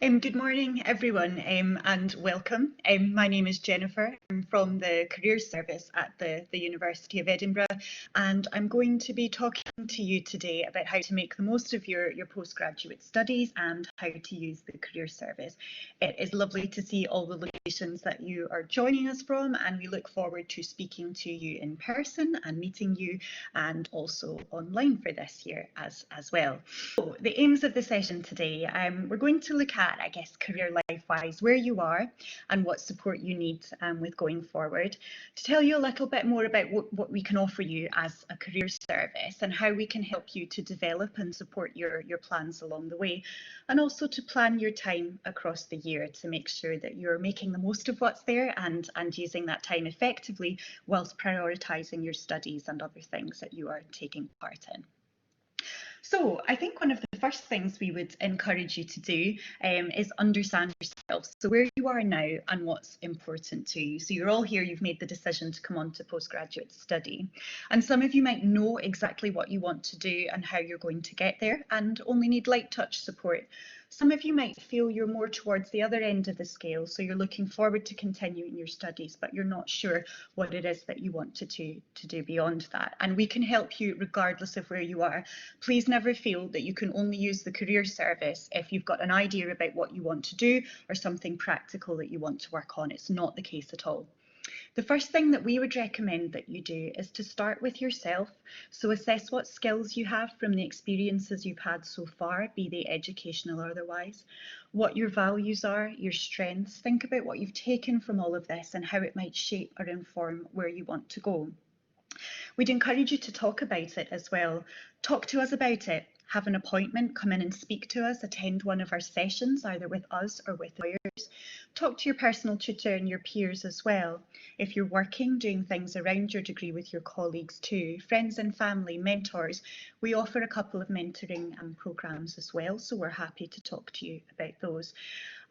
Good morning, everyone, and welcome. My name is Jennifer. I'm from the Careers Service at the University of Edinburgh, and I'm going to be talking to you today about how to make the most of your postgraduate studies and how to use the Careers Service. It is lovely to see all the locations that you are joining us from, and we look forward to speaking to you in person and meeting you, and also online for this year as well. So the aims of the session today, we're going to look at, I guess, career life-wise, where you are and what support you need with going forward. To tell you a little bit more about what we can offer you as a career service and how we can help you to develop and support your plans along the way, and also to plan your time across the year to make sure that you're making the most of what's there and using that time effectively whilst prioritising your studies and other things that you are taking part in. So I think one of the first things we would encourage you to do is understand yourself. So where you are now and what's important to you. So you're all here, you've made the decision to come on to postgraduate study. And some of you might know exactly what you want to do and how you're going to get there and only need light touch support. Some of you might feel you're more towards the other end of the scale, so you're looking forward to continuing your studies, but you're not sure what it is that you want to do beyond that. And we can help you regardless of where you are. Please never feel that you can only use the career service if you've got an idea about what you want to do or something practical that you want to work on. It's not the case at all. The first thing that we would recommend that you do is to start with yourself. So assess what skills you have from the experiences you've had so far, be they educational or otherwise, what your values are, your strengths. Think about what you've taken from all of this and how it might shape or inform where you want to go. We'd encourage you to talk about it as well. Talk to us about it. Have an appointment, come in and speak to us, attend one of our sessions, either with us or with lawyers. Talk to your personal tutor and your peers as well. If you're working, doing things around your degree with your colleagues too, friends and family, mentors, we offer a couple of mentoring programmes as well, so we're happy to talk to you about those.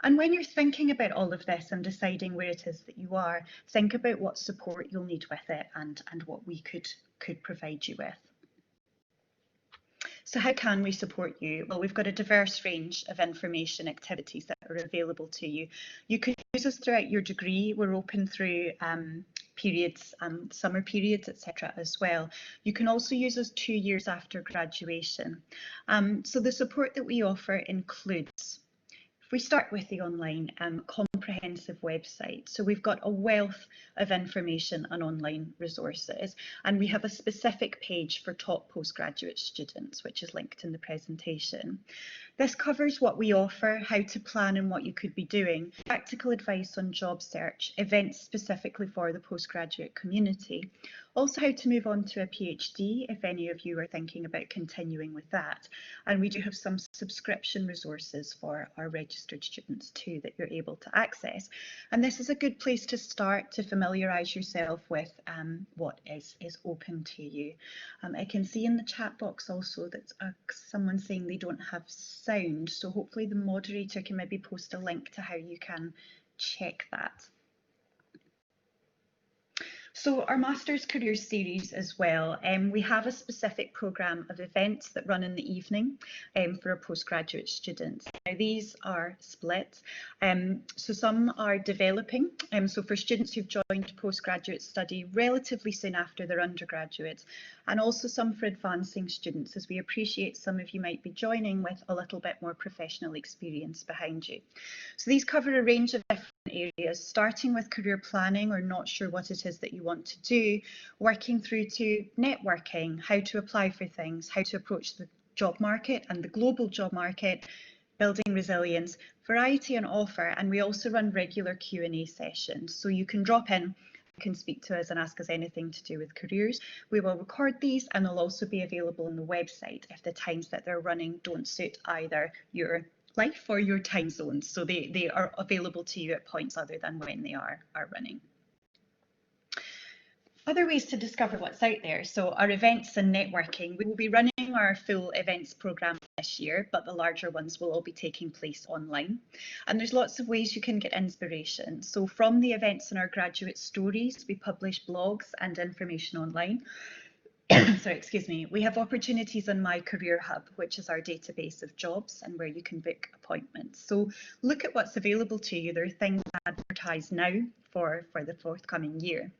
And when you're thinking about all of this and deciding where it is that you are, think about what support you'll need with it and what we could provide you with. So how can we support you? Well, we've got a diverse range of information activities that are available to you. You can use us throughout your degree. We're open through periods, summer periods, etc. as well. You can also use us 2 years after graduation. So the support that we offer includes, if we start with the online comprehensive website, so we've got a wealth of information and online resources, and we have a specific page for top postgraduate students, which is linked in the presentation. This covers what we offer, how to plan and what you could be doing, practical advice on job search, events specifically for the postgraduate community, also how to move on to a PhD if any of you are thinking about continuing with that. And we do have some subscription resources for our registered students too that you're able to access. And this is a good place to start to familiarise yourself with what is open to you. I can see in the chat box also that someone saying they don't have sound, so hopefully the moderator can maybe post a link to how you can check that. So our Masters Careers series as well, we have a specific programme of events that run in the evening for our postgraduate students. Now these are split, so some are developing, so for students who've joined postgraduate study relatively soon after their undergraduate, and also some for advancing students, as we appreciate some of you might be joining with a little bit more professional experience behind you. So these cover a range of different areas, starting with career planning or not sure what it is that you want to do, working through to networking, how to apply for things, how to approach the job market and the global job market, building resilience, variety on offer, and we also run regular Q&A sessions, so you can drop in, you can speak to us and ask us anything to do with careers. We will record these and they'll also be available on the website if the times that they're running don't suit either your life or your time zones, so they are available to you at points other than when they are running. Other ways to discover what's out there. So our events and networking, we will be running our full events programme this year, but the larger ones will all be taking place online. And there's lots of ways you can get inspiration. So from the events in our graduate stories, we publish blogs and information online. sorry, excuse me, we have opportunities on My Career Hub, which is our database of jobs and where you can book appointments. So look at what's available to you. There are things advertised now for the forthcoming year.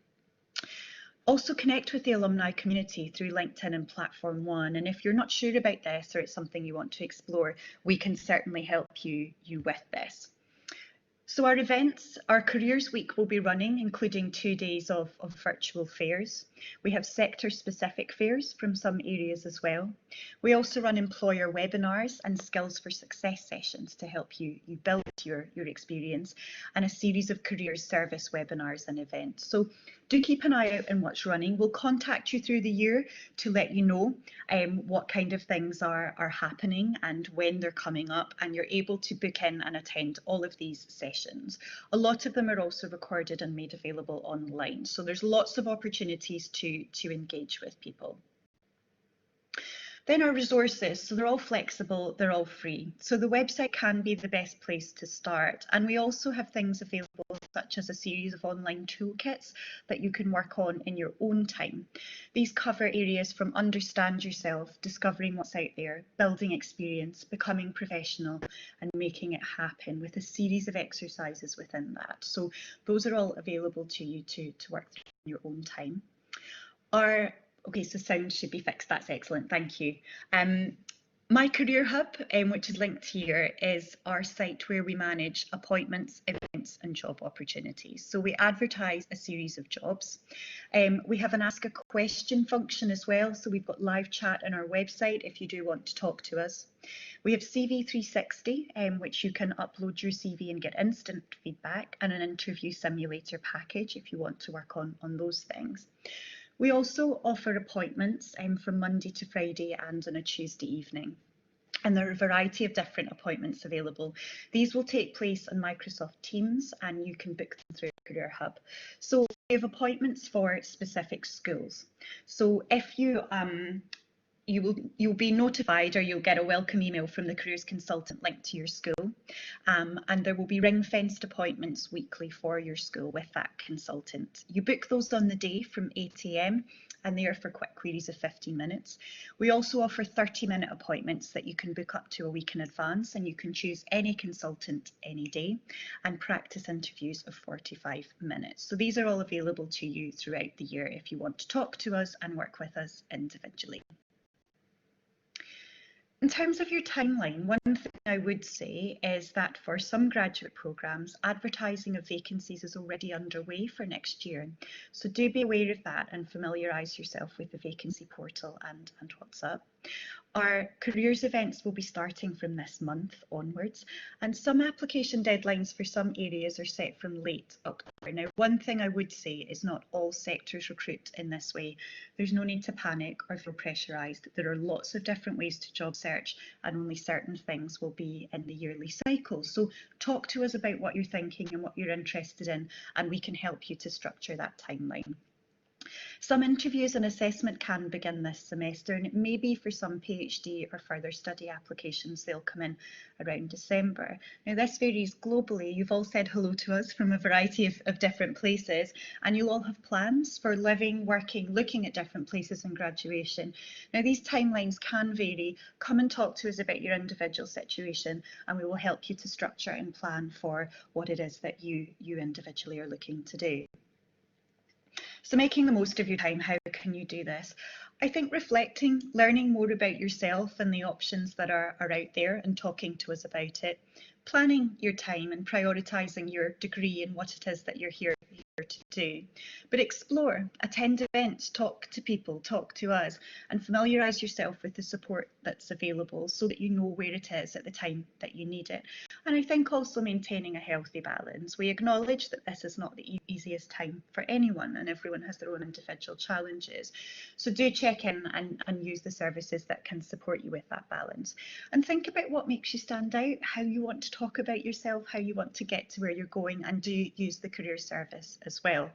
Also connect with the alumni community through LinkedIn and Platform One. And if you're not sure about this or it's something you want to explore, we can certainly help you with this. So our events, our Careers Week will be running, including 2 days of virtual fairs. We have sector-specific fairs from some areas as well. We also run employer webinars and skills for success sessions to help you build your experience, and a series of careers service webinars and events. So do keep an eye out on what's running. We'll contact you through the year to let you know what kind of things are happening and when they're coming up, and you're able to book in and attend all of these sessions. A lot of them are also recorded and made available online, so there's lots of opportunities to engage with people. Then our resources, so they're all flexible, they're all free. So the website can be the best place to start. And we also have things available such as a series of online toolkits that you can work on in your own time. These cover areas from understand yourself, discovering what's out there, building experience, becoming professional, and making it happen, with a series of exercises within that. So those are all available to you to work through in your own time. Okay, so sound should be fixed. That's excellent. Thank you. My Career Hub, which is linked here, is our site where we manage appointments, events and job opportunities. So we advertise a series of jobs. We have an ask a question function as well. So we've got live chat on our website if you do want to talk to us. We have CV 360, which you can upload your CV and get instant feedback, and an interview simulator package if you want to work on those things. We also offer appointments from Monday to Friday and on a Tuesday evening. And there are a variety of different appointments available. These will take place on Microsoft Teams, and you can book them through Career Hub. So we have appointments for specific schools. So if you'll be notified, or you'll get a welcome email from the careers consultant linked to your school, and there will be ring-fenced appointments weekly for your school with that consultant. You book those on the day from 8 AM and they are for quick queries of 15 minutes. We also offer 30-minute appointments that you can book up to a week in advance, and you can choose any consultant any day, and practice interviews of 45 minutes. So these are all available to you throughout the year if you want to talk to us and work with us individually. In terms of your timeline, one thing I would say is that for some graduate programmes, advertising of vacancies is already underway for next year. So do be aware of that and familiarise yourself with the vacancy portal and what's up. Our careers events will be starting from this month onwards, and some application deadlines for some areas are set from late October. Now, one thing I would say is not all sectors recruit in this way. There's no need to panic or feel pressurised. There are lots of different ways to job search, and only certain things will be in the yearly cycle. So talk to us about what you're thinking and what you're interested in, and we can help you to structure that timeline. Some interviews and assessment can begin this semester, and it may be for some PhD or further study applications, they'll come in around December. Now, this varies globally. You've all said hello to us from a variety of different places, and you'll all have plans for living, working, looking at different places in graduation. Now, these timelines can vary. Come and talk to us about your individual situation, and we will help you to structure and plan for what it is that you individually are looking to do. So making the most of your time, how can you do this? I think reflecting, learning more about yourself and the options that are out there, and talking to us about it, planning your time and prioritising your degree and what it is that you're here to do. But explore, attend events, talk to people, talk to us, and familiarise yourself with the support that's available so that you know where it is at the time that you need it. And I think also maintaining a healthy balance. We acknowledge that this is not the easiest time for anyone, and everyone has their own individual challenges. So do check in and use the services that can support you with that balance. And think about what makes you stand out, how you want to talk about yourself, how you want to get to where you're going, and do use the career service as well.